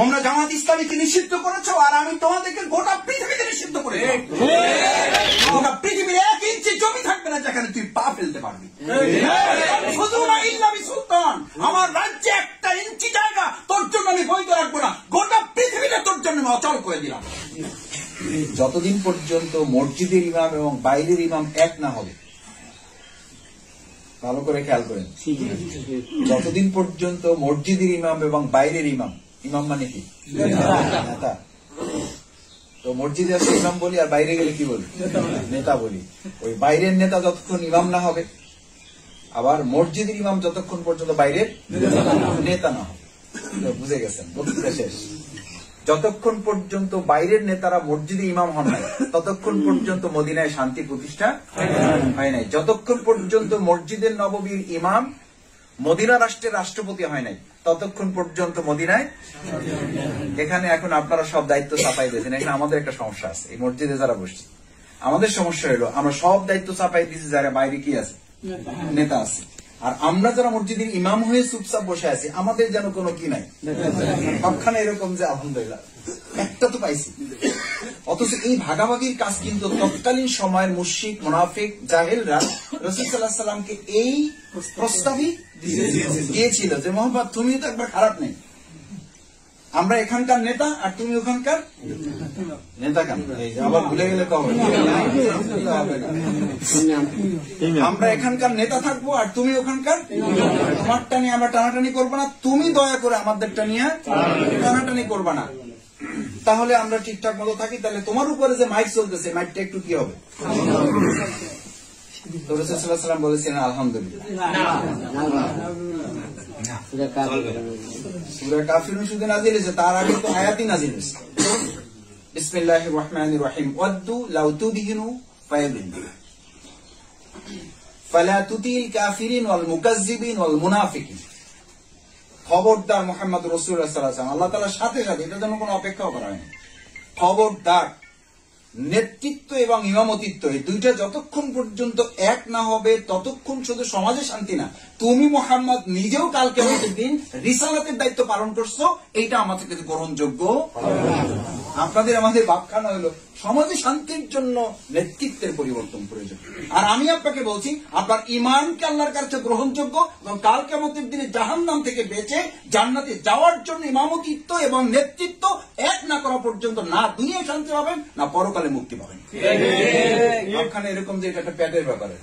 তোমরা জামাত ইসলামীকে নিষিদ্ধ করেছো, আর আমি তোমাদেরকে গোটা পৃথিবীকে নিষিদ্ধ করে দিলাম। গোটা পৃথিবীর 1 ইঞ্চি জমি থাকবে না যেখানে তুই পা ফেলতে পারবি। সুলতান, আমার রাজ্যে 1 ইঞ্চি জায়গা তোর জন্য আমি বৈধ রাখবো না, গোটা পৃথিবীটা তোর জন্য আমি অচল করে দিলাম। যতদিন পর্যন্ত মসজিদের ইমাম এবং বাইরের ইমাম এক না হবে, ভালো করে খেয়াল করেন, যতদিন পর্যন্ত মসজিদের ইমাম এবং বাইরের ইমাম, ইমাম মানে কি নেতা, তো মসজিদে আসলে ইমাম বলি আর বাইরে গেলে কি বলি নেতা বলি। ওই বাইরের নেতা যতক্ষণ ইমাম না হবে, আবার মসজিদের ইমাম যতক্ষণ পর্যন্ত বাইরের নেতা না হবে, বুঝে গেছেন বক্তৃতা শেষ। যতক্ষণ পর্যন্ত বাইরের নেতারা মসজিদে ইমাম হন নাই ততক্ষণ পর্যন্ত মদিনায় শান্তি প্রতিষ্ঠা হয় নাই। যতক্ষণ পর্যন্ত মসজিদের নববীর ইমাম মদিনা রাষ্ট্রের রাষ্ট্রপতি হয় নাই ততক্ষণ পর্যন্ত মদিনায়। এখানে এখন আপনারা সব দায়িত্ব চাপাই দিয়েছেন, এখানে আমাদের একটা সমস্যা আছে। এই মসজিদে যারা বসছে আমাদের সমস্যা হলো আমরা সব দায়িত্ব চাপাই দিয়েছি যারা বাইরে কি আছে নেতা আছে, আর আমরা যারা মসজিদের ইমাম হয়ে চুপচাপ বসে আছি আমাদের যেন কোনো কি নাই সবখানে এরকম যে আলহামদুলিল্লাহ একটা তো পাইছি। অথচ এই ভাগাভাগির কাজ কিন্তু তৎকালীন সময়ের মুশরিক মুনাফিক জাহেলরা রাসূল সাল্লাল্লাহু আলাইহি সাল্লামকে এই প্রস্তাবই দিয়েছিল যে মোহাম্মদ তুমি তো একবার খারাপ নেই, আমরা এখানকার নেতা আর তুমি ওখানকার নেতা কেন, আবার ভুলে গেলে কবে, আমরা এখানকার নেতা থাকবো আর তুমি ওখানকার, তোমারটা নিয়ে আমরা টানাটানি করবো না, তুমি দয়া করে আমাদেরটা নিয়ে টানাটানি করবা না, তাহলে আমরা ঠিকঠাক মতো থাকি। তাহলে তোমার উপরে যে মাইক চলতেছে মাইকটা একটু কি হবে। তো রাসূল সাল্লাল্লাহু আলাইহি ওয়াসাল্লাম বলেছিলেন আলহামদুলিল্লাহ। সূরা কাফিরুন শুধু নাযিল হয়েছে, তার আগে তো আয়াতই নাযিল হয়েছে। বিসমিল্লাহির রহমানির রহিম ওয়াদ্দু লাউ তুদহিনু ফায়াদহিনু ফালা তুতিল কাফিরিন ওয়াল মুকাজ্জিবিন ওয়াল মুনাফিকিন। খবরদার মুহাম্মদ রাসূলুল্লাহ সাল্লাল্লাহু আলাইহি ওয়াসাল্লাম, আল্লাহ তাআলার সাথে সাথে এটার জন্য কোনো অপেক্ষাও করা হয়নি, খবরদার নেতৃত্ব এবং ইমামতিত্ব এই দুইটা যতক্ষণ পর্যন্ত এক না হবে ততক্ষণ শুধু সমাজে শান্তি না, তুমি মুহাম্মদ নিজেও কাল কিয়ামতের দিন রিসালাতের দায়িত্ব পালন করছো, এইটা আমাদের কাছে গ্রহণযোগ্য। আপনাদের আমাদের ভাবখানা হলো সমাজে শান্তির জন্য নেতৃত্বের পরিবর্তন প্রয়োজন। আর আমি আপনাকে বলছি আপনার ইমানকে আল্লাহর কাছে গ্রহণযোগ্য এবং কাল কিয়ামতের দিনে জাহান্নাম থেকে বেঁচে জান্নাতে যাওয়ার জন্য ইমামতিত্ব এবং নেতৃত্ব এক না করা পর্যন্ত না দুনিয়ায় শান্তি পাবেন না পরকালে মুক্তি পাবেন। ভাবখানা এরকম যে এটা একটা প্যাটের ব্যাপারে,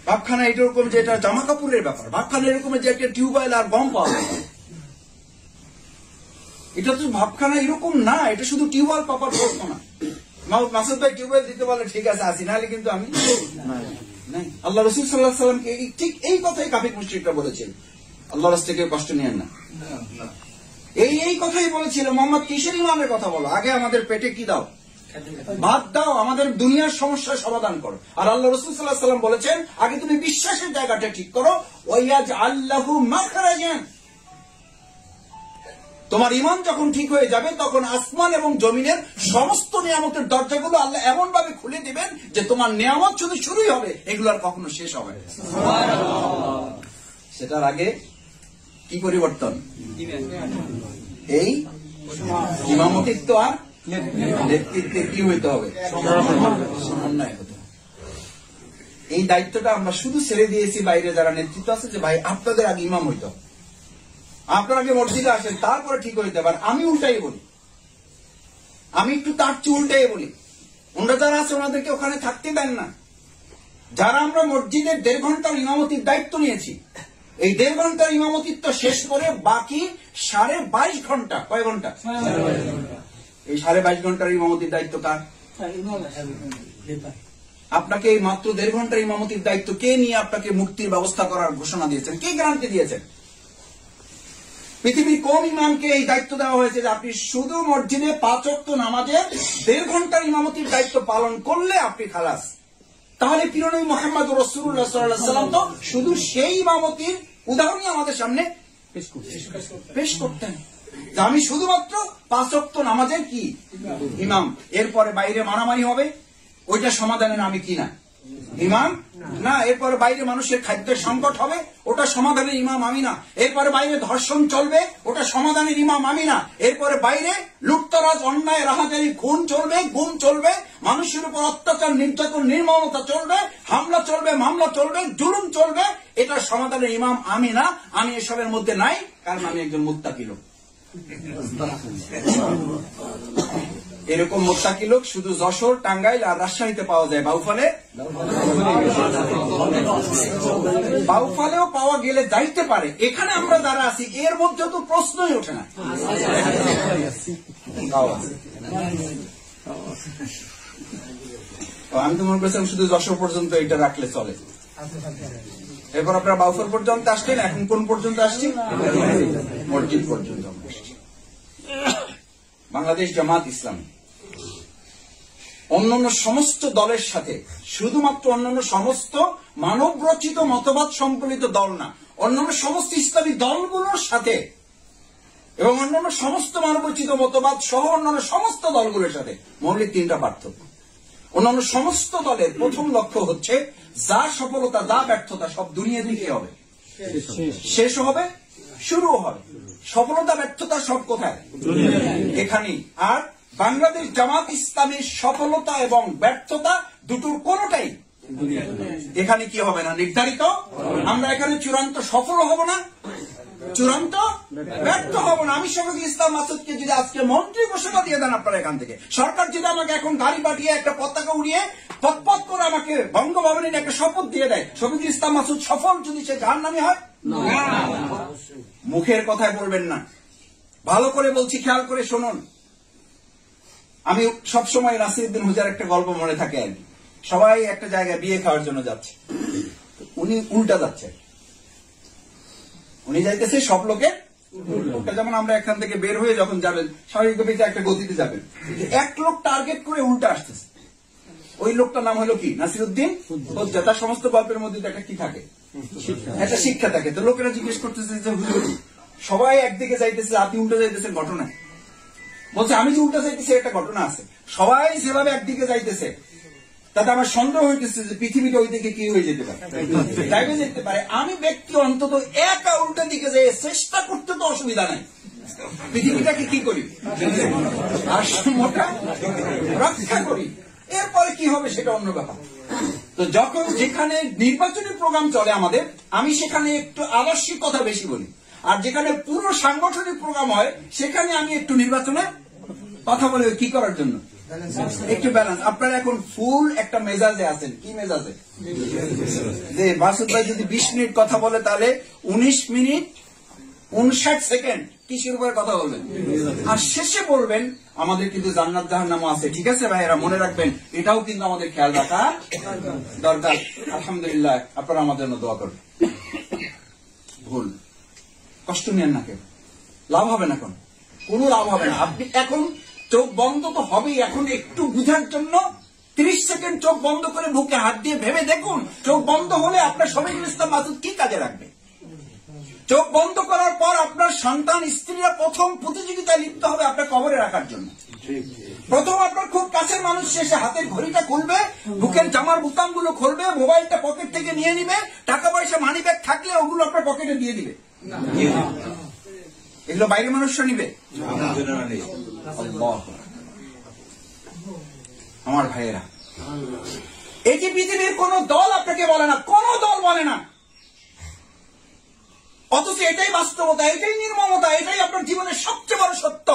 ভাবখানা এরকম যে এটা জামা কাপড়ের ব্যাপার, ভাবখানা এরকম যে একটা টিউবওয়েল আর বম পাওয়া যায়, এটা তো ভাবখানা এরকম না, এটা শুধু টিউবওয়েল পাপার প্রশ্ন না। মাসুদ ভাই টিউবওয়েল দিতে পারলে ঠিক আছে আসি, নাহলে কিন্তু আমি নাই। আল্লাহ রাসূল সাল্লাল্লাহু আলাইহি ওয়াসাল্লামকে ঠিক এই কথাই কাফির মুশরিকরা বলেছেন, আল্লাহর কাছ থেকে কষ্ট নিয়েন না, এই কথাই বলেছিল। মোহাম্মদ কিসের ইমানের কথা বলো, আগে আমাদের পেটে কি দাও, ভাত দাও, আমাদের দুনিয়ার সমস্যার সমাধান করো। আর আল্লাহ রাসূল সাল্লাল্লাহু আলাইহি ওয়াসাল্লাম বলেছেন আগে তুমি বিশ্বাসের জায়গাটা ঠিক করো, ওয়ায়াজআল লাহু মাখরাজান। তোমার ঈমান যখন ঠিক হয়ে যাবে তখন আসমান এবং জমিনের সমস্ত নিয়ামতের দরজাগুলো আল্লাহ এমন ভাবে খুলে দিবেন যে তোমার নিয়ামত শুধু শুরুই হবে, এগুলো আর কখনো শেষ হবে না। সেটার আগে কি পরিবর্তন, এই ইমামতিত্ব আর নেতৃত্বে কি হইতে হবে, সমন্বয় হতে হবে। এই দায়িত্বটা আমরা শুধু ছেড়ে দিয়েছি বাইরে যারা নেতৃত্ব আছে যে ভাই আপনাদের আগে ইমাম হইতে হবে, আপনারা আগে মসজিদে আসেন তারপরে ঠিক হইতে পারেন। আমি উল্টাই বলি, আমি একটু তার চেয়ে উল্টাই বলি, ওনারা যারা আছে ওনাদেরকে ওখানে থাকতে দেন না। যারা আমরা মসজিদের 1.5 ঘন্টার ইমামতির দায়িত্ব নিয়েছি, এই 1.5 ঘন্টার ইমামতিত্ব শেষ করে বাকি 22.5 ঘন্টা, কয় ঘন্টা, এই 22.5 ঘন্টার ইমামতির দায়িত্ব কার? আপনাকে এই মাত্র 1.5 ঘন্টার ইমামতির দায়িত্ব কে নিয়ে আপনাকে মুক্তির ব্যবস্থা করার ঘোষণা দিয়েছেন, কে গ্যারান্টি দিয়েছেন? পৃথিবীর কোন ইমামকে এই দায়িত্ব দেওয়া হয়েছে যে আপনি শুধু মসজিদে 5 ওয়াক্ত নামাজের 1.5 ঘন্টার ইমামতির দায়িত্ব পালন করলে আপনি খালাস? তাহলে প্রিয়নবী মুহাম্মদ রাসূলুল্লাহ সাল্লাল্লাহু আলাইহি ওয়াসাল্লাম তো শুধু সেই ইমামতির উদাহরণই আমাদের সামনে পেশ করতেন যে আমি শুধুমাত্র 5 ওয়াক্ত নামাজের কি ইমাম, এরপরে বাইরে মারামারি হবে ওইটা সমাধানের আমি কি না ইমাম না। এরপরে বাইরে মানুষের খাদ্যের সংকট হবে, ওটা সমাধানের ইমাম আমি না। এরপরে বাইরে ধর্ষণ চলবে, ওটা সমাধানের ইমাম আমি না। এরপরে বাইরে লুটতরাজ, অন্যায়, রাহাজারি, খুন চলবে, গুম চলবে, মানুষের উপর অত্যাচার, নির্যাতন, নির্মমতা চলবে, হামলা চলবে, মামলা চলবে, জুলুম চলবে, এটা সমাধানের ইমাম আমি না। আমি এসবের মধ্যে নাই, কারণ আমি একজন মুত্তাকি লোক। এরকম মুত্তাকি লোক শুধু যশোর, টাঙ্গাইল আর রাজশাহীতে পাওয়া যায়। বাউফালেও পাওয়া গেলে যাইতে পারে। এখানে আমরা যারা আছি এর মধ্যে তো প্রশ্নই ওঠে না। আমি তো মনে করছিলাম শুধু যশোর পর্যন্ত এটা রাখলে চলে। এরপর আপনারা বাউফল পর্যন্ত আসছেন, এখন কোন পর্যন্ত আসছি? মসজিদ পর্যন্ত আমরা আসছি। বাংলাদেশ জামাত ইসলামী অন্যান্য সমস্ত দলের সাথে, শুধুমাত্র অন্যান্য সমস্ত মানবরচিত মতবাদ সম্বলিত দল না, অন্যান্য সমস্ত ইসলামী দলগুলোর সাথে এবং অন্যান্য সমস্ত মানবরচিত মতবাদ সহ অন্যান্য সমস্ত দলগুলোর সাথে মৌলিক তিনটা পার্থক্য। অন্যান্য সমস্ত দলের প্রথম লক্ষ্য হচ্ছে যা সফলতা, যা ব্যর্থতা সব দুনিয়া থেকে হবে, শেষ হবে, শুরুও হবে। সফলতা ব্যর্থতা সব কোথায়? এখানেই। আর বাংলাদেশ জামাত ইসলামীর সফলতা এবং ব্যর্থতা দুটোর কোনটাই এখানে কি হবে না, নির্ধারিত। আমরা এখানে চূড়ান্ত সফল হব না, চূড়ান্ত ব্যর্থ হব না। আমি শফিকুল ইসলাম মাসুদকে যদি আজকে মন্ত্রী ঘোষণা দিয়ে দেন আপনারা এখান থেকে, সরকার যদি আমাকে এখন গাড়ি পাঠিয়ে একটা পতাকা উড়িয়ে পথ করে আমাকে বঙ্গভবনে একটা শপথ দিয়ে দেয়, শফিকুল ইসলাম মাসুদ সফল, যদি সে জাহান্নামী হয়? মুখের কথায় বলবেন না, ভালো করে বলছি, খেয়াল করে শুনুন। আমি সবসময় নাসিরউদ্দিন হুজার একটা গল্প মনে থাকে আর কি। সবাই একটা জায়গায় বিয়ে খাওয়ার জন্য যাচ্ছে, উনি উল্টা যাচ্ছে। উনি যাইতেছে সব লোকের উল্টা। যেমন আমরা এখান থেকে বের হয়ে যখন যাবেন স্বাভাবিকভাবে একটা গতিতে যাবেন, এক লোক টার্গেট করে উল্টা আসতেছে। ওই লোকটার নাম হলো কি? নাসিরউদ্দিন হুজা। তার সমস্ত গল্পের মধ্যে একটা কি থাকে? একটা শিক্ষা থাকে। তো লোকেরা জিজ্ঞেস করতেছে যে হুজুর সবাই একদিকে যাইতেছে, আপনি উল্টা যাইতেছেন, ঘটনা? বলছে আমি যে উল্টা যাইতেছি একটা ঘটনা আছে। সবাই যেভাবে একদিকে যাইতেছে তাতে আমার সন্দেহ হইতেছে যে পৃথিবীটা ওই দিকে কি হয়ে যেতে পারে, যাইবে যেতে পারে। আমি ব্যক্তি অন্তত একা উল্টা দিকে যাই, চেষ্টা করতে তো অসুবিধা নাই। পৃথিবীটাকে কি করি, ভারসাম্যটা রক্ষা করি। এরপরে কি হবে সেটা অন্য ব্যাপার। তো যখন যেখানে নির্বাচনী প্রোগ্রাম চলে আমাদের, আমি সেখানে একটু আদর্শিক কথা বেশি বলি, আর যেখানে পুরো সাংগঠনিক প্রোগ্রাম হয় সেখানে আমি একটু নির্বাচনের কথা বলি। কি করার জন্য? একটু ব্যালেন্স। আপনারা এখন ফুল একটা মেজাজে আছেন। কি মেজাজে? যে মাসুদ ভাই যদি 20 মিনিট কথা বলে তাহলে 19 মিনিট 59 সেকেন্ড কিসের উপরে কথা বলবেন, আর শেষে বলবেন আমাদের কিন্তু জান্নাত জাহান্নামও আছে। ঠিক আছে ভাইয়েরা, মনে রাখবেন, এটাও কিন্তু আমাদের খেয়াল রাখা দরকার। আলহামদুলিল্লাহ, আপনারা আমাদের জন্য দোয়া করবেন। ভুল, কষ্ট নেন না, কেউ লাভ হবে না, কোনো লাভ হবে না। আপনি এখন চোখ বন্ধ তো হবেই। এখন একটু বুঝার জন্য 30 সেকেন্ড চোখ বন্ধ করে বুকে হাত দিয়ে ভেবে দেখুন, চোখ বন্ধ হলে আপনার শফিকুল ইসলাম মাসুদ কি কাজে রাখবে। চোখ বন্ধ করার পর আপনার সন্তান, স্ত্রীরা প্রথম প্রতিযোগিতায় লিপ্ত হবে আপনার কবরে রাখার জন্য। প্রথম আপনার খুব কাছের মানুষ এসে হাতের ঘড়িটা খুলবে, বুকের জামার বোতাম গুলো খুলবে, মোবাইলটা পকেট থেকে নিয়ে নিবে, টাকা পয়সা মানি ব্যাগ থাকলে ওগুলো আপনার পকেটে দিয়ে দিবে। এগুলো বাইরে মানুষরা নিবে? আমার ভাইয়েরা, এই যে পৃথিবীর কোন দল আপনাকে বলে না, কোন দল বলে না, অথচ এটাই বাস্তবতা, এটাই নির্মমতা, এটাই আপনার জীবনের সবচেয়ে বড় সত্য।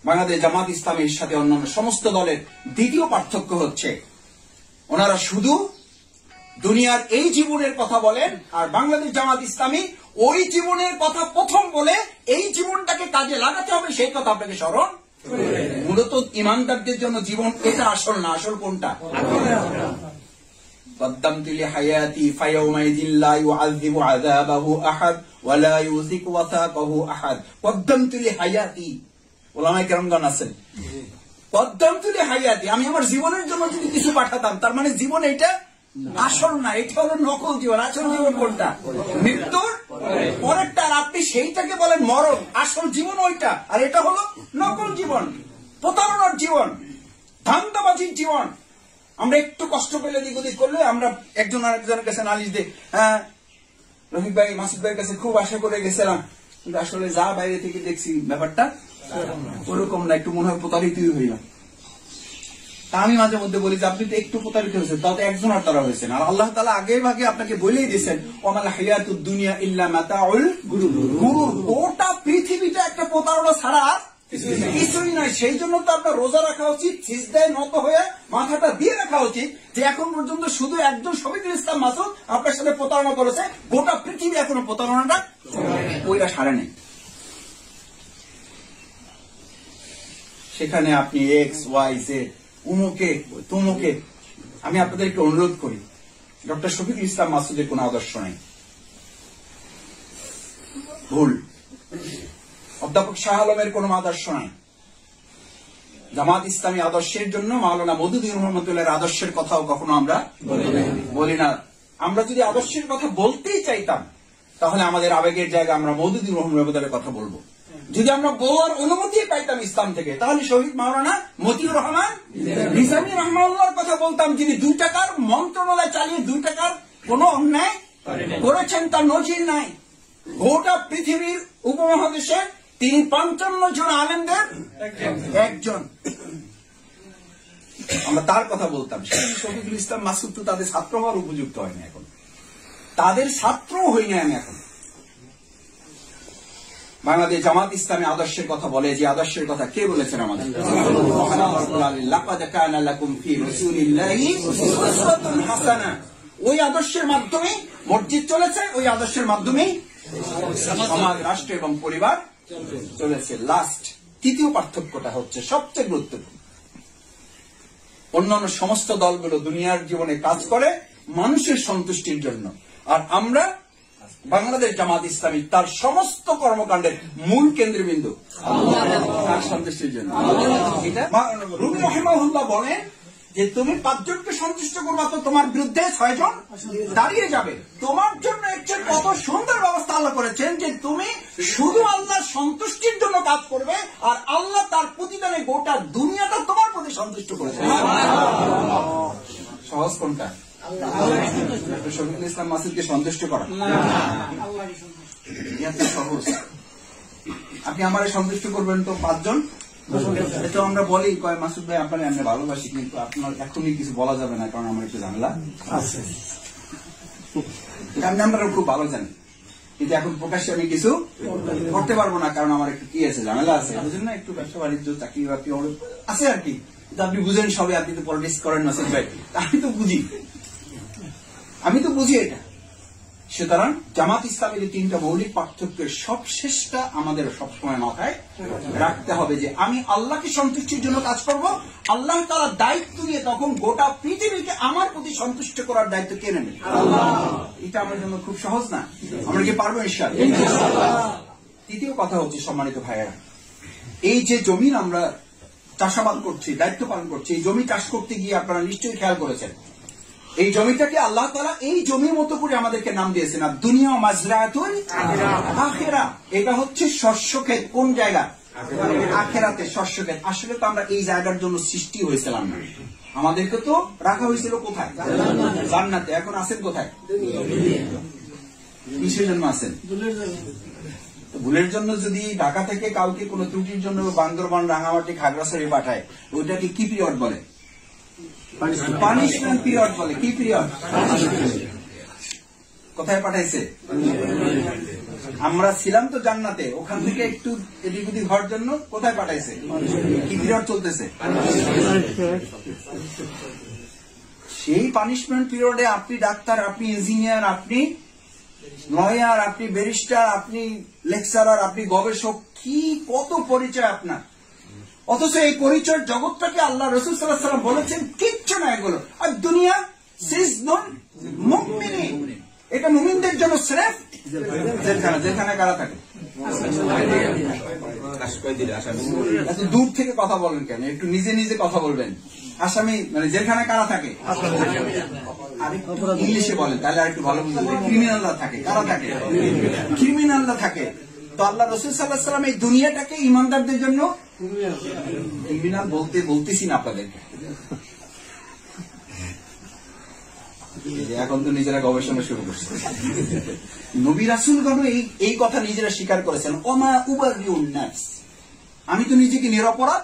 বাংলাদেশ জামাত ইসলামীর সাথে অন্যান্য সমস্ত দলের দ্বিতীয় পার্থক্য হচ্ছে ওনারা শুধু দুনিয়ার এই জীবনের কথা বলেন, আর বাংলাদেশ জামাত ইসলামী ওই জীবনের কথা প্রথম বলে এই জীবনটাকে কাজে লাগাতে হবে সেই কথা আপনাকে স্মরণ। মূলত ইমানদারদের জন্য জীবন এটা আসল না, আসল কোনটা? قدمت لحياتي فيومئذ لا يعذب عذابه أحد ولا يوثق وثاقه أحد قدمت لحياتي ওলামায়ে কেরামগণ আছেন, قدمت لحياتي, আমি আমার জীবনের জন্য যদি কিছু পাঠাতাম, তার মানে জীবন এটা আসল না, এটা হলো নকল জীবন। আসল জীবন কোনটা? মৃত্যুর পরেরটা। আর আপনি সেইটাকে বলেন মরণ, আসল জীবন ওইটা, আর এটা হলো নকল জীবন, প্রতারণার জীবন। ধান্দাবাজির জীবন। আমরা একটু কষ্ট পেলে দিক ওদিক করলে আমরা একজন আরেকজনের কাছে নালিশ দিই, হ্যাঁ রফিক ভাই মাসুদ ভাইয়ের কাছে খুব আশা করে গেছিলাম, কিন্তু আসলে যা বাইরে থেকে দেখছি ব্যাপারটা ওরকম না, একটু মনে হয় প্রতারিতই হইলাম। তা আমি মাঝে মধ্যে বলি যে আপনি তো একটু প্রতারিত হয়েছেন, তাও তো একজন আর তারা হয়েছেন। আর আল্লাহ তাআলা আগে ভাগে আপনাকে বলেই দিয়েছেন ওয়ামাল হায়াতুদ দুনিয়া ইল্লা মাতাউল গুরুর। গোটা পৃথিবীটা একটা প্রতারণা ছাড়া কিছুই নয়। সেই জন্য তো আপনার রোজা রাখা উচিত, সিজদায় নত হয়ে মাথাটা দিয়ে রাখা উচিত যে এখন পর্যন্ত শুধু একজন শফিকুল ইসলাম মাসুদ আপনার সাথে প্রতারণা করেছে, গোটা পৃথিবী এখনো প্রতারণাটা ওইটা সারে নেই। সেখানে আপনি এক্স ওয়াই জেড উমুকে তুমুকে, আমি আপনাদেরকে অনুরোধ করি ডক্টর শফিকুল ইসলাম মাসুদের কোন আদর্শ নাই, ভুল। অধ্যাপক শাহ আলমের কোন আদর্শ নাই। জামাত ইসলামী আদর্শের জন্য মাওলানা মওদুদী রহমতুল্লাহর আদর্শের কথাও কখনো আমরা বলি না। আমরা যদি আদর্শের কথা বলতেই চাইতাম তাহলে আমাদের আবেগের জায়গায় আমরা মওদুদী রহমতুল্লাহর কথা বলবো। যদি আমরা বলার অনুমতি পাইতাম ইসলাম থেকে তাহলে শহীদ মাওলানা মতিউর রহমান নিজামী রহমানুল্লাহর কথা বলতাম, যিনি 2 টাকার মন্ত্রণালয় চালিয়ে 2 টাকার কোন অন্যায় করেছেন তার নজির নাই। গোটা পৃথিবীর উপমহাদেশে তিনি 55 জন আলেমদের একজন, আমরা তার কথা বলতাম। শফিকুল ইসলাম মাসুদ তো তাদের ছাত্র হওয়ার উপযুক্ত হয়নি, এখন তাদের ছাত্রও হই না আমি। এখন বাংলাদেশ জামাত ইসলামী আদর্শের কথা বলে, যে আদর্শের কথা কে বলেছেন আমাদের? লাকাদ কানা লাকুম ফি রাসূলিল্লাহি উসওয়াতুন হাসানাহ। ওই আদর্শের মাধ্যমে মসজিদ চলেছে, ওই আদর্শের মাধ্যমে সমাজ, রাষ্ট্র এবং পরিবার চলেছে। লাস্ট তৃতীয় পার্থক্যটা হচ্ছে সবচেয়ে গুরুত্বপূর্ণ। অন্যান্য সমস্ত দলগুলো দুনিয়ার জীবনে কাজ করে মানুষের সন্তুষ্টির জন্য, আর আমরা বাংলাদেশ জামাত ইসলামী তার সমস্ত কর্মকাণ্ডের মূল কেন্দ্রবিন্দু তার সন্তুষ্টির জন্য। রুমি রাহিমাহুল্লাহ বলেন যে তুমি 5 জনকে সন্তুষ্ট করবা তো তোমার বিরুদ্ধে 6 জন দাঁড়িয়ে যাবে। তোমার জন্য একটা কত সুন্দর ব্যবস্থা আল্লাহ করেছেন যে তুমি শুধু আল্লাহর সন্তুষ্টির জন্য কাজ করবে, আর আল্লাহ তার প্রতিদানে গোটা দুনিয়াটা তোমার প্রতি সন্তুষ্ট করেছে। সহজ কোনটা? শফিকুল ইসলাম মাসুদকে সন্তুষ্ট করা সহজ। আপনি আমারে সন্তুষ্ট করবেন তো 5 জন, এটা আমরা বলি কয় মাসুদ ভাই আপনার আমি ভালোবাসি, কিন্তু আপনার এখনই কিছু বলা যাবে না কারণ আমার একটু ঝামেলা আছে। আমরা খুব ভালো জানি, কিন্তু এখন প্রকাশ্যে আমি কিছু করতে পারবো না কারণ আমার একটু কি আছে, ঝামেলা আছে, বুঝলেন না? একটু ব্যবসা বাণিজ্য চাকরি বাকরি আছে আর কি। আপনি বুঝেন সবাই, আপনি তো পলিটিক্স করেন মাসুদ ভাই, আমি তো বুঝি এটা। সুতরাং জামাত ইসলামের 3টা মৌলিক পার্থক্যের সবশেষটা আমাদের সবসময় মাথায় রাখতে হবে যে আমি আল্লাহকে সন্তুষ্টির জন্য কাজ করব। আল্লাহ তাআলা দায়িত্ব নিয়ে তখন গোটা পৃথিবীকে আমার প্রতি সন্তুষ্ট করার দায়িত্ব কে নেবেন? এটা আমার জন্য খুব সহজ না। আমরা কি পারবো ইনশাআল্লাহ? তৃতীয় কথা হচ্ছে সম্মানিত ভাইয়েরা, এই যে জমিন আমরা চাষাবাদ করছি, দায়িত্ব পালন করছি, এই জমি চাষ করতে গিয়ে আপনারা নিশ্চয়ই খেয়াল করেছেন এই জমিটাকে আল্লাহ তাআলা এই জমির মতো করে আমাদেরকে নাম দিয়েছেন আর দুনিয়া মাজরাতুল আখিরা। এটা হচ্ছে শস্য ক্ষেত। কোন জায়গা? আখিরাতে শস্য ক্ষেত। আসলে তো আমরা এই জায়গার জন্য সৃষ্টি হয়েছিলাম না, আমাদেরকে তো রাখা হয়েছিল কোথায়? জান্নাতে। এখন আছেন কোথায়? কিসের জন্য আছেন? ভুলের জন্য। যদি ঢাকা থেকে কাউকে কোনো ত্রুটির জন্য বান্দরবান, রাঙামাটি, খাগড়াছড়ি পাঠায়, ওইটাকে কি পিরিয়ড বলে? পানিশমেন্ট পিরিয়ড বলে। কি পিরিয়ড? কোথায় পাঠাইছে? আমরা ছিলাম তো জান্নাতে, ওখান থেকে একটু এদিক ওদিক হওয়ার জন্য কোথায় পাঠাইছে? কি পিরিয়ড চলতেছে? সেই পানিশমেন্ট পিরিয়ডে আপনি ডাক্তার, আপনি ইঞ্জিনিয়ার, আপনি লয়ার, আপনি ব্যারিস্টার, আপনি লেকচারার, আপনি গবেষক, কি কত পরিচয় আপনার। অথচ এই পরিচয় জগৎটাকে আল্লাহ রাসূল সাল্লাল্লাহু আলাইহি ওয়াসাল্লাম বলেছেন কিচ্ছু না এগুলো। আর দুনিয়া সিজনুন মুমিনিন, এটা মুমিনদের জন্য স্রেফ জেলখানা। জেলখানায় কারা থাকে? এত দূর থেকে কথা বলেন কেন? একটু নিজে নিজে কথা বলবেন। আসামি মানে জেলখানায় কারা থাকে? আর ইংলিশে বলেন তাহলে আর একটু ভালো বুঝবেন। ক্রিমিনালরা থাকে। কারা থাকে? ক্রিমিনালরা থাকে। তো আল্লাহ রাসূল সাল্লাল্লাহু আলাইহি ওয়াসাল্লাম এই দুনিয়াটাকে ইমানদারদের জন্য ক্রিমিনাল বলতেছি না আপনাদেরকে, এখন তো নিজেরা গবেষণা শুরু করছে। নবী রাসূলগণ এই কথা নিজেরা স্বীকার করেছেন, ওমা উবারিউন নাফস, আমি তো নিজেকে নিরপরাধ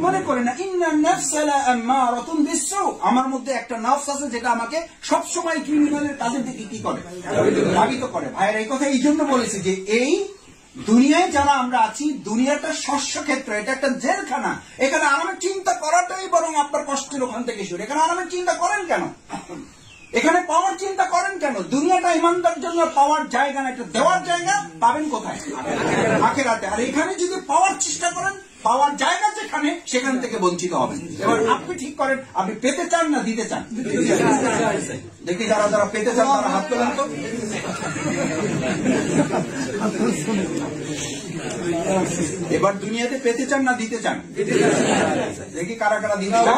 মনে করি না। ইন্নান নাফসা লাআম্মারাতুন বিসসু, আমার মধ্যে একটা নফস আছে যেটা আমাকে সব সময় ক্রিমিনালের কাজের দিকে কি করে, ধাবিত করে। ভাইয়ের এই কথা এই জন্য বলেছি যে এই দুনিয়ায় যারা আমরা আছি, দুনিয়াটা শস্য ক্ষেত্র, এটা একটা জেলখানা। এখানে আরামের চিন্তা করাটাই বরং আপনার কষ্টের ওখান থেকে শুরু। এখানে আরামের চিন্তা করেন কেন? এখানে পাওয়ার চিন্তা করেন কেন? দুনিয়াটা ইমানদার জন্য পাওয়ার জায়গা না, এটা দেওয়ার জায়গা। পাবেন কোথায়? আখিরাতে। আর এখানে যদি পাওয়ার চেষ্টা করেন, পাওয়ার জায়গা যেখানে, সেখান থেকে বঞ্চিত হবেন। এবার আপনি ঠিক করেন, আপনি পেতে চান না দিতে চান? দেখি যারা যারা পেতে চান তারা হাত তোলেন তো। এবার দুনিয়াতে পেতে চান না দিতে চান? দেখি কারা কারা দিতে চান।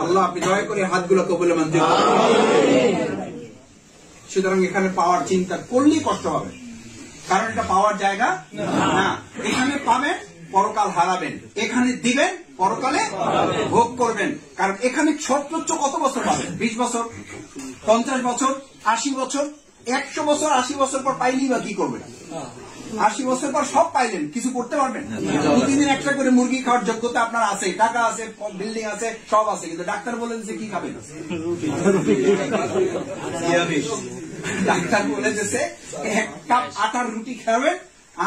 আল্লাহ আপনি দয়া করে হাতগুলো কবুল মঞ্জুর করুন। সুতরাং এখানে পাওয়ার চিন্তা করলেই কষ্ট হবে, কারণ এটা পাওয়ার জায়গা না। এখানে পাবেন, পরকাল হারাবেন। এখানে দিবেন, পরকালে ভোগ করবেন। কারণ এখানে সর্বোচ্চ কত বছর পাবেন? 20 বছর, 50 বছর, 80 বছর, 100 বছর। 80 বছর পর পাইলেই বা কি করবেন? 80 বছর পর সব পাইলেন, কিছু করতে পারবেন? প্রতিদিন একটা করে মুরগি খাওয়ার যোগ্যতা আপনার আছে, টাকা আছে, বিল্ডিং আছে, সব আছে, কিন্তু ডাক্তার বলেন যে কি খাবেন? ডাক্তার বলে দিয়েছে 1 কাপ আটার রুটি খাবেন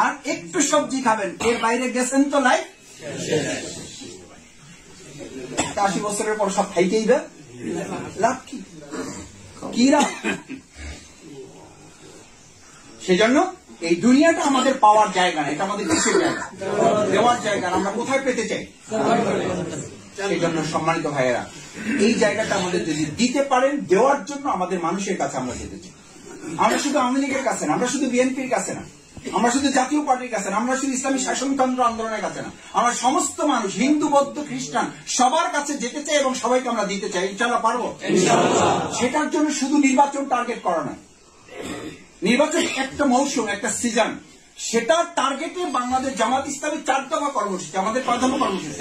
আর একটু সবজি খাবেন, এর বাইরে গেছেন তো লাইফ। 80 বছরের পর সব খাইতেই দেন, লাভ কি? কি লাভ? সেজন্য এই দুনিয়াটা আমাদের পাওয়ার জায়গা না, এটা আমাদের কিসের জায়গা? দেওয়ার জায়গা। আমরা কোথায় পেতে চাই? সেই জন্য সম্মানিত ভাইয়েরা, এই জায়গাটা আমাদের যদি দিতে পারেন, দেওয়ার জন্য আমাদের মানুষের কাছে আমরা যেতে চাই। আমরা শুধু আওয়ামী লীগের কাছে না, আমরা শুধু বিএনপির কাছে না, আমরা শুধু জাতীয় পার্টির কাছে না, আমরা শুধু ইসলামী শাসনতন্ত্র আন্দোলনের কাছে না, আমরা সমস্ত মানুষ, হিন্দু, বৌদ্ধ, খ্রিস্টান, সবার কাছে যেতে চাই এবং সবাইকে আমরা দিতে চাই। ইনশাআল্লাহ পারবো। সেটার জন্য শুধু নির্বাচন টার্গেট করা নয়। নির্বাচন একটা মৌসুম, একটা সিজন। সেটা টার্গেটে বাংলাদেশ জামাত ইসলামী 4 দফা কর্মসূচি, আমাদের প্রাধান্য কর্মসূচি।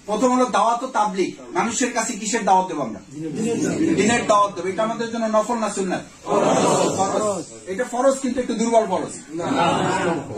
প্রথম হলো দাওয়াত ও তাবলীগ। মানুষের কাছে কিসের দাওয়াত দেবো আমরা? দিনের দাওয়াত দেবো। এটা আমাদের জন্য নফল না সুন্নাত? ফরজ। এটা ফরজ, কিন্তু একটু দুর্বল ফরজ।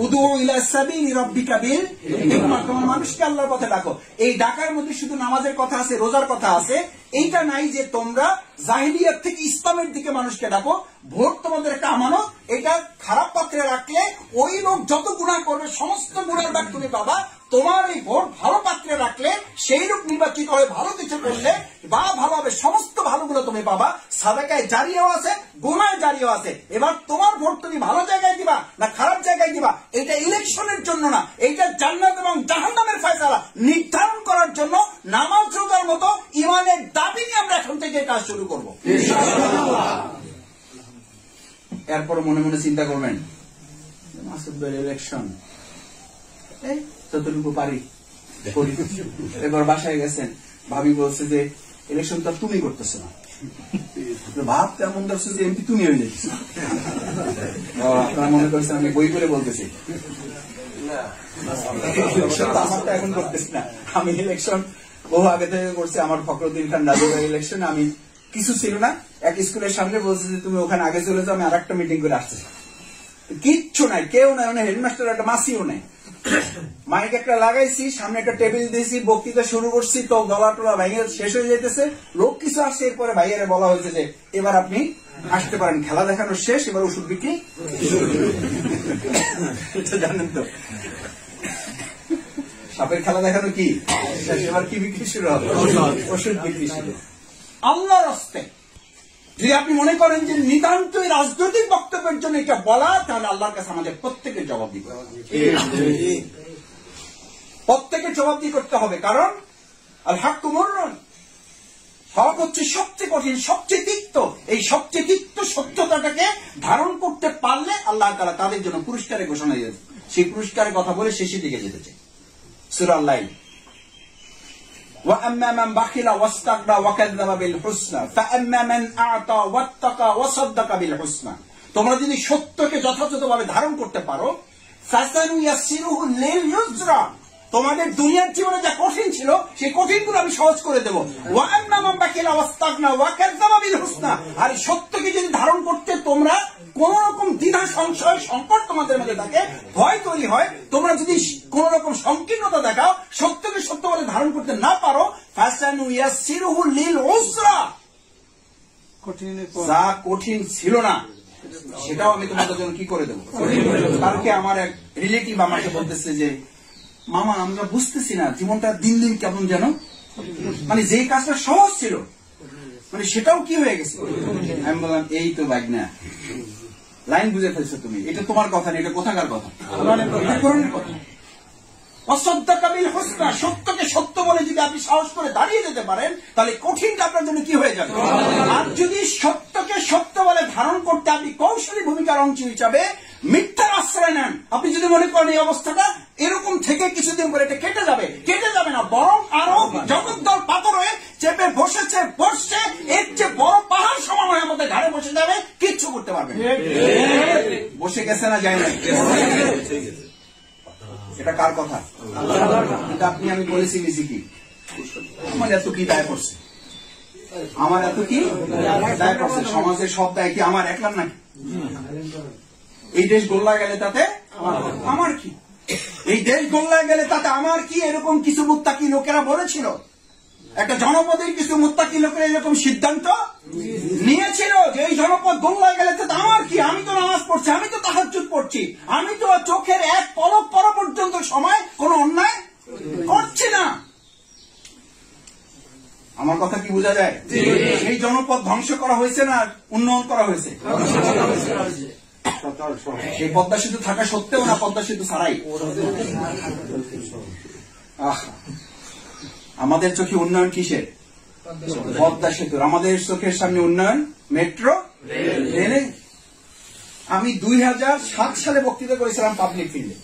উদু ইলা সাবিলি রাব্বিকা বিল হিকমা, তোমার মানুষকে আল্লাহর পথে ডাকো। এই ডাকার মধ্যে শুধু নামাজের কথা আছে, রোজার কথা আছে। এইটা নাই যে তোমরা জাহিলিয়াত থেকে ইসলামের দিকে মানুষকে ডাকো। ভোট তোমাদের একটা আমানত, এটা খারাপ পাত্রে রাখলে ওই লোক যত গুনাহ করবে সমস্ত গুনাহের ভাগ তুমি পাবা। তোমার এই ভোট ভালো পাত্রে রাখলে, সেই লোক নির্বাচিত হয়ে ভালো কিছু করলে বা ভালো হবে, সমস্ত ভালোগুলো তুমি পাবা। সাদাকায় জারিয়াও আছে, গুনায় জারিয়াও আছে। এবার তোমার ভোট তুমি ভালো জায়গায় দিবা না খারাপ জায়গায় দিবা, এটা ইলেকশনের জন্য না, এটা জান্নাত এবং জাহান্নামের ফয়সালা নির্ধারণ করার জন্য নামাজ রোজার মতো ইমানের দাবি নিয়ে আমরা এখন থেকে কাজ শুরু করবো। এরপর মনে মনে চিন্তা করবেন, মাসুদ ভাই ইলেকশন যতটুকু পারি করি। এবার বাসায় গেছেন, ভাবি বলছে যে ইলেকশন তো তুমি করতেছো না, ভাব তেমন করছে যে এমপি তুমি হয়ে যাচ্ছ। আপনারা মনে করছেন আমি বই করে বলতেছি, আমারটা এখন করতেছি না। আমি ইলেকশন বহু আগে থেকে করছি। আমার ফখরুদ্দিন খান রাজুভাই ইলেকশন, আমি কিছু ছিল না, এক স্কুলের সামনে বলছে যে তুমি ওখানে আগে চলে যাও, আমি আর একটা মিটিং করে আসতেছি। কিচ্ছু নাই, কেউ নাই, মানে হেডমাস্টার একটা মাসিও নেই। মাইক একটা লাগাইছি, সামনে একটা টেবিল দিয়েছি, বক্তৃতা শুরু করছি, তো গলা টলা ভাইয়ে শেষ হয়ে যেতেছে, লোক কিছু আসছে। এরপরে ভাইয়ারে বলা হয়েছে যে এবার আপনি আসতে পারেন, খেলা দেখানো শেষ, এবার ওষুধ বিক্রি। জানেন তো সাপের খেলা দেখানো কি শেষ, এবার কি বিক্রি শুরু হবে? ওষুধ বিক্রি শুরু। আল্লাহর রাস্তে যদি আপনি মনে করেন যে নিতান্তই রাজনৈতিক বক্তব্যের জন্য এটা বলা, তাহলে আল্লাহর কাছে আমাদের প্রত্যেকের জবাব দিতে হবে, প্রত্যেকের জবাবদিহি করতে হবে। কারণ আল হাক্কু মুররুন, হক হচ্ছে সবচেয়ে কঠিন, সবচেয়ে তিক্ত। এই সবচেয়ে তিক্ত সত্যতাটাকে ধারণ করতে পারলে আল্লাহ তাআলা তাদের জন্য পুরস্কারের ঘোষণা দিয়েছে। সেই পুরস্কারের কথা বলে শেষের দিকে যেতে চাই। সূরা আল-লাইল, وَأَمَّا مَنْ بَخِلَ وَاسْتَغْنَى وَكَذَّبَ بِالْحُسْنَى فَأَمَّا مَنْ أَعْطَى وَاتَّقَى وَصَدَّقَ بِالْحُسْنَى, তোমরা যদি সত্যকে যথাযথভাবে ধারণ করতে পারো, فَسَنُيَسِّرُهُ لِلْيُسْرَى, তোমাদের দুনিয়ার জীবনে যা কঠিন ছিল সেই কঠিনগুলো আমি সহজ করে দেবো। আর এই সত্যকে যদি ধারণ করতে তোমরা কোন রকম দ্বিধা সংশয় সংকট তোমাদের মধ্যে থাকে, ভয় তৈরি হয়, তোমরা যদি কোন রকম সংকীর্ণতা দেখাও, সত্যকে সত্য বলে ধারণ করতে না পারো, যা কঠিন ছিল না সেটাও আমি তোমাদের জন্য কি করে দেবো। কালকে আমার এক রিলেটিভ আমাকে বলতেছে যে মামা আমরা বুঝতেছি না জীবনটা দিন দিন কেমন যেন, মানে যে কাজটা সহজ ছিল মানে সেটাও কি হয়ে গেছে। আমি বললাম এই তো বাইক না, লাইন বুঝে ফেলছো তুমি, এটা তোমার কথা না, এটা কোথাকার কথা, কোরআনের কথা। অসদ্দাকাবিল হোসনা, সত্যকে সত্য বলে যদি আপনি সাহস করে দাঁড়িয়ে যেতে পারেন তাহলে কঠিনটা আপনার জন্য কি হয়ে যাবে। আর যদি সত্যকে সত্য বলে ধারণ করতে আপনি কৌশলী ভূমিকার অংশ হিসাবে মিথ্যার আশ্রয় নেন, আপনি যদি মনে করেন এই অবস্থাটা এরকম থেকে কিছুদিন পরে এটা কেটে যাবে, কেটে যাবে না, বরং আরো জগদ্দল পাথর হয়ে চেপে বসেছে, বসছে, এর চেয়ে বড় পাহাড় সমান হয়ে আমাদের ঘাড়ে বসে যাবে, কিচ্ছু করতে পারবে না। বসে গেছে না, যায় না। এটা কার কথা? কিন্তু আপনি আমি বলেছি মিজিকি আমার এত কি দায় পড়ছে, আমার এত কি দায় পড়ছে, সমাজের সব দায় কি আমার একলার নাকি? এই দেশ গোল্লা গেলে তাতে আমার কি, এই দেশ গোল্লা গেলে তাতে আমার কি? এরকম কিছু মুত্তাকি লোকেরা বলেছিল, একটা জনপদের কিছু মুত্তাকি লোকেরা এরকম সিদ্ধান্ত নিয়েছিল যে এই জনপদ গোল্লায় গেলে তো আমার কি, আমি তো নামাজ পড়ছি, আমি তো তাহাজ্জুদ পড়ছি, আমি তো চোখের এক পলক পর পর্যন্ত সময় কোন অন্যায় করছি না। আমার কথা কি বোঝা যায়? সেই জনপদ ধ্বংস করা হয়েছে না উন্নয়ন করা হয়েছে? সেই পদ্মা সেতু থাকা সত্ত্বেও না পদ্মা সেতু ছাড়াই আমাদের চোখে উন্নয়ন কিসের? পদ্মা সেতুর। আমাদের চোখের সামনে উন্নয়ন মেট্রো রেলে। আমি 2007 সালে বক্তৃতা করেছিলাম পাবলিক ফিল্ডে।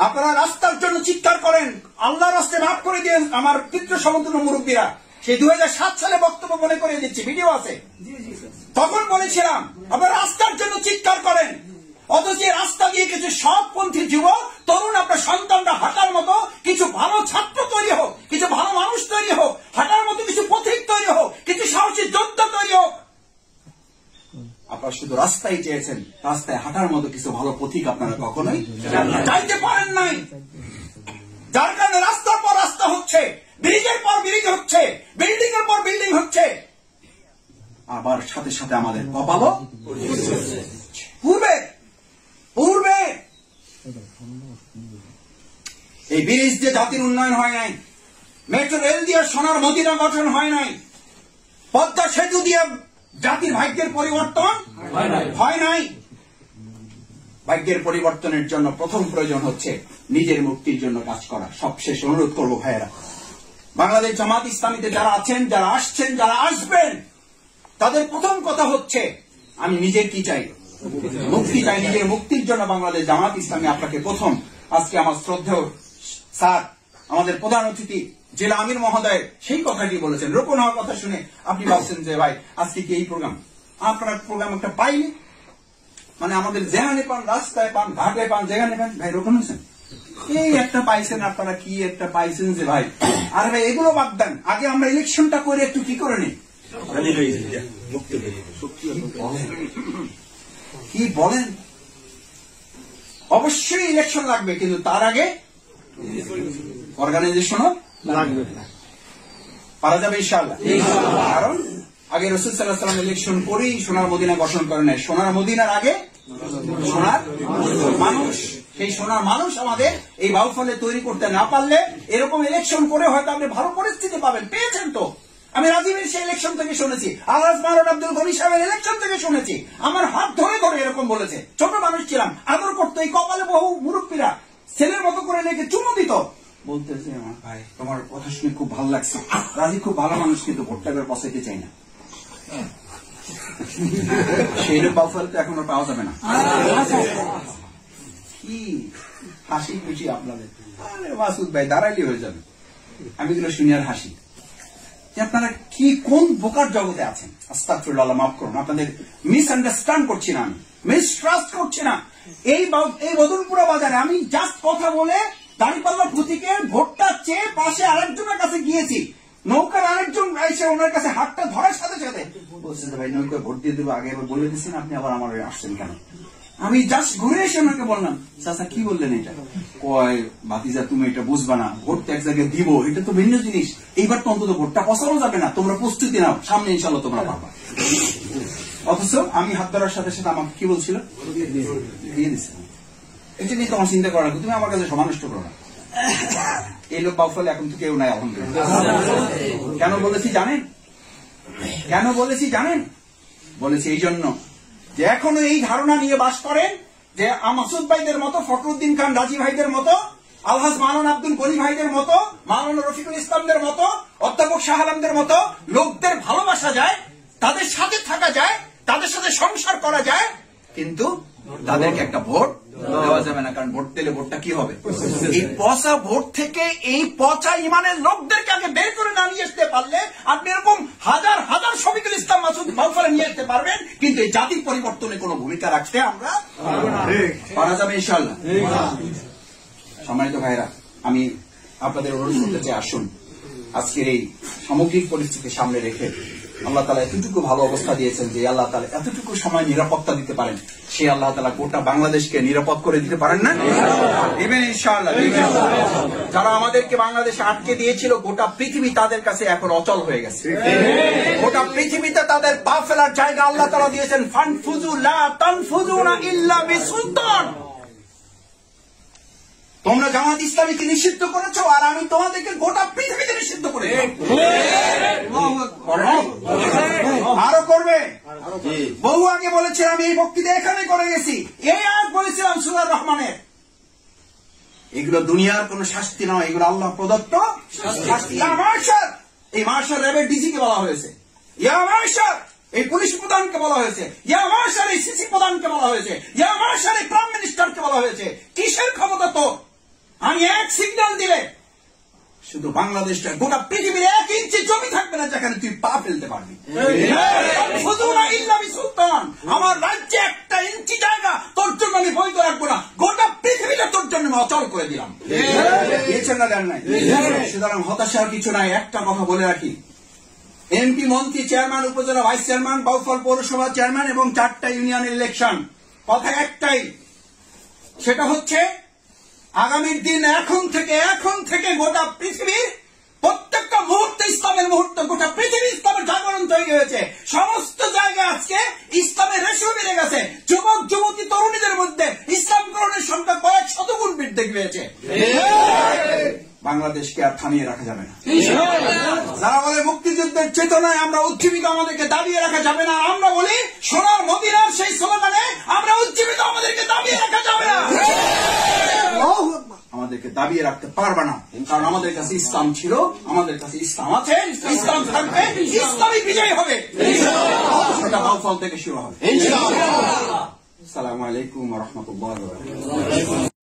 আপনারা রাস্তার জন্য চিৎকার করেন, আল্লাহ রাস্তায় মাফ করে দিয়ে আমার পিতৃ সমতুল্য মুরব্বীরা, সেই 2007 সালে বক্তব্য মনে করে দিচ্ছি, ভিডিও আছে। তখন বলেছিলাম আপনারা রাস্তার জন্য চিৎকার করেন, অথচ রাস্তা দিয়ে কিছু সৎপন্থী যুবক তরুণ আপনার সন্তানরা হাঁটার মতো কিছু ভালো ছাত্র তৈরি হোক, কিছু ভালো মানুষ তৈরি হোক, হাঁটার মতো কিছু পথিক তৈরি হোক, কিছু সাহসী যোদ্ধা তৈরি হোক। আপনারা শুধু রাস্তায় চেয়েছেন, রাস্তায় হাঁটার মতো কিছু ভালো পথিক আপনারা কখনোই চাইতে পারেন নাই। যার কারণে রাস্তার পর রাস্তা হচ্ছে, ব্রিজের পর ব্রিজ হচ্ছে, বিল্ডিং এর পর বিল্ডিং হচ্ছে, আবার সাথে সাথে আমাদের কপালও পূর্বে পূর্বে এই ব্রিজ দিয়ে জাতির উন্নয়ন হয় নাই, মেট্রো রেল দিয়ে সোনার মদিনা গঠন হয় নাই, পদ্মা সেতু দিয়ে জাতির ভাগ্যের পরিবর্তন হয় নাই। ভাগ্যের পরিবর্তনের জন্য প্রথম প্রয়োজন হচ্ছে নিজের মুক্তির জন্য কাজ করা। সবশেষ অনুরোধ করবো ভাইয়েরা, বাংলাদেশ জামাত ইসলামীতে যারা আছেন, যারা আসছেন, যারা আসবেন, তাদের প্রথম কথা হচ্ছে আমি নিজের কি চাই? মুক্তি চাই। নিজের মুক্তির জন্য বাংলাদেশ জামাত ইসলামী আপনাকে প্রথম, আজকে আমার শ্রদ্ধেয় স্যার, আমাদের প্রধান অতিথি জেলা আমির মহোদয় সেই কথাটি বলেছেন। রোপণ হওয়ার কথা শুনে আপনি ভাবছেন যে ভাই আজকে কি এই প্রোগ্রাম, আপনার প্রোগ্রাম একটা পাইনি, মানে আমাদের যেখানে পান, রাস্তায় পান, ঘাটে পান, যেখানে পান, ভাই রোপণ হয়েছেন, এই একটা পাইছেন, আপনারা কি একটা পাইছেন যে ভাই। আর ভাই এগুলো বাদ দেন, আগে আমরা ইলেকশনটা করে একটু কি করে নিই। কি বলেন? অবশ্যই ইলেকশন লাগবে, কিন্তু তার আগে অর্গানাইজেশনও লাগবে। পারা যাবে ইনশাআল্লাহ। কারণ আগে রাসূল সাল্লাল্লাহু আলাইহি ওয়াসাল্লাম ইলেকশন করেই সোনার মদিনা গঠন করে নেয়। সোনার মদিনার আগে সোনার মানুষ, সেই সোনার মানুষ আমাদের এই বাউফলে তৈরি করতে না পারলে এরকম ইলেকশন করে হয়তো আপনি ভালো পরিস্থিতি পাবেন। পেয়েছেন তো, আমি রাজীবের সেই ইলেকশন থেকে শুনেছি, আলহাজ মাওলানা আব্দুল গনি সাহেবের ইলেকশন থেকে শুনেছি, আমার হাত ধরে ধরে এরকম বলেছে। ছোট মানুষ ছিলাম, আদর করতো, এই কপালে বহু মুরব্বীরা ছেলের মতো করে লেগে চুমু দিত, বলতেছে আমার ভাই তোমার কথা শুনে খুব ভালো লাগছে, রাজীব খুব ভালো মানুষ, কিন্তু ভোটটা এবার পছাইতে চাই না। সেই বাউফল তো এখন পাওয়া যাবে না। কি হাসি খুশি আপনাদের, আরে মাসুদ ভাই দাঁড়াইলে হয়ে যাবে। আমি এগুলো শুনি আর হাসি। আপনারা কি কোন বোকার জগতে আছেন? আস্তাগফিরুল্লাহ, মাফ করুন, আপনাদের মিসআন্ডারস্ট্যান্ড করছি না, আমি মিসট্রাস্ট করছি না, এই বদলপুরা বাজারে আমি জাস্ট কথা বলে দাঁড়িপাল্লা প্রতীকের ভোটটা চেয়ে পাশে আরেকজনের কাছে গিয়েছি। নৌকার আরেকজন এসে ওনার কাছে হাতটা ধরার সাথে সাথে বলছে যে ভাই নৌকা ভোট দিয়ে দেবো, আগে এবার বলে দিচ্ছেন, আপনি আবার আমার আসছেন কেন? আমি জাস্ট ঘুরে এসে ওনাকে বললাম, চাচা কি বললেন এটা? কয় ভাতিজা তুমি এটা বুঝবা না, ভোট এক জায়গায় দিব, এটা তো ভিন্ন জিনিস, এইবার তো অন্তত ভোটটা পচানো যাবে না, তোমরা প্রস্তুতি নাও, সামনে ইনশাল্লাহ তোমরা পাবা। অথচ আমি হাত ধরার সাথে সাথে আমাকে কি বলছিল, দিয়ে দিচ্ছে। এটা নিয়ে তোমার চিন্তা করা, তুমি আমার কাছে সমানুষ্ট করো না। এই লোক বাউফলে এখন তো কেউ নাই আলহামদুলিল্লাহ। কেন বলেছি জানেন? কেন বলেছি জানেন? বলেছি এই জন্য যে এখনো এই ধারণা নিয়ে বাস করেন যে মাসুদ ভাইদের মতো, ফখরুদ্দিন খান রাজি ভাইদের মতো, আলহাজ মাওলানা আব্দুল গনি ভাইদের মতো, মাওলানা রফিকুল ইসলামদের মতো, অধ্যাপক শাহ আলমদের মতো লোকদের ভালোবাসা যায়, তাদের সাথে থাকা যায়, তাদের সাথে সংসার করা যায়, কিন্তু তাদেরকে একটা ভোট দেওয়া যাবে না। কারণ ভোট দিলে ভোটটা কি হবে? এই পচা ভোট থেকে এই পচা ইমানের লোকদেরকে আগে বের করে না নিয়ে আসতে পারলে আপনি এরকম হাজার হাজার শফিকুল ইসলাম মাসুদ মাহফিলে নিয়ে আসতে পারবেন, কিন্তু এই জাতির পরিবর্তনে কোনো ভূমিকা রাখতে আমরা পারা যাবে ইনশাআল্লাহ। সম্মানিত ভাইরা, আমি আপনাদের অনুরোধ করতে চাই, আসুন আজকের এই সামগ্রিক পরিস্থিতি সামনে রেখে আল্লাহ তাআলা এতটুকু ভালো অবস্থা দিয়েছেন যে আল্লাহ তাআলা এতটুকু সময় নিরাপত্তা দিতে পারেন, সে আল্লাহ তাআলা গোটা বাংলাদেশকে নিরাপদ করে দিতে পারেন না? দিবেন ইনশাআল্লাহ। যারা আমাদেরকে বাংলাদেশে আটকে দিয়েছিল, গোটা পৃথিবী তাদের কাছে এখন অচল হয়ে গেছে। গোটা পৃথিবীতে তাদের পা ফেলার জায়গা আল্লাহ তাআলা দিয়েছেন। ফানফুযু লা তানফুযুনা ইল্লা বিসুলতান। তোমরা জামাত ইসলামীকে নিষিদ্ধ করেছো, আর আমি তোমাদেরকে গোটা পৃথিবীতে নিষিদ্ধ করেছি। আরো করবে। বহু আগে বলেছিলাম, আমি এই বক্তৃতা এখানে করে গেছি, এই আয়াত বলেছিলাম সূরা রহমানের। এগুলো দুনিয়ার কোন শাস্তি নয়, এগুলো আল্লাহ প্রদত্ত শাস্তি। এই মার্শাল র্যাবের ডিজিকে বলা হয়েছে, ইয়া মার্শাল এই পুলিশ প্রধানকে বলা হয়েছে, ইয়া মার্শাল এই সিসি প্রধানকে বলা হয়েছে, ইয়া মার্শাল এই প্রাইম মিনিস্টারকে বলা হয়েছে। কিসের ক্ষমতা তো? আমি এক সিগন্যাল দিলে শুধু বাংলাদেশটা, গোটা পৃথিবীর 1 ইঞ্চি জমি থাকবে না যেখানে তুই পা ফেলতে পারবি। আমার রাজ্যে 1 ইঞ্চি জায়গা তোর জন্য আমি বৈধ রাখবো না, গোটা পৃথিবীটা তোর জন্য আমি অচল করে দিলাম। দিয়েছেন না দেন নাই? সুতরাং হতাশার কিছু নাই। একটা কথা বলে রাখি, এমপি, মন্ত্রী, চেয়ারম্যান, উপজেলা ভাইস চেয়ারম্যান, বাউফল পৌরসভা চেয়ারম্যান এবং 4টা ইউনিয়নের ইলেকশন, কথা একটাই, সেটা হচ্ছে আগামীর দিন এখন থেকে গোটা পৃথিবীর প্রত্যেকটা মুহূর্তে ইসলামের মুহূর্ত, গোটা পৃথিবী ইসলামের জাগরণ তৈরি হয়েছে। সমস্ত জায়গায় আজকে ইসলামের রেশিও বেড়ে গেছে। যুবক যুবতী তরুণীদের মধ্যে ইসলাম গ্রহণের সংখ্যা কয়েক শতগুণ বৃদ্ধি পেয়েছে। বাংলাদেশকে আর থামিয়ে রাখা যাবে না। যারা বলে মুক্তিযুদ্ধের চেতনায় আমরা উজ্জীবিত, আমাদেরকে দাবিয়ে রাখা যাবে না, আমরা বলি সোনার মদিনার সেই স্লোগানে আমরা উজ্জীবিত, আমাদেরকে দাবিয়ে রাখা যাবে না। আমাদেরকে দাবিয়ে রাখতে পারবে না, কারণ আমাদের কাছে ইসলাম ছিল, আমাদের কাছে ইসলাম আছে, ইসলাম থাকবে, ইসলামই বিজয়ী হবে। সেটা বাউফল থেকে শুরু হবে। আসসালামু আলাইকুম ওয়া রাহমাতুল্লাহি ওয়া বারাকাতুহু।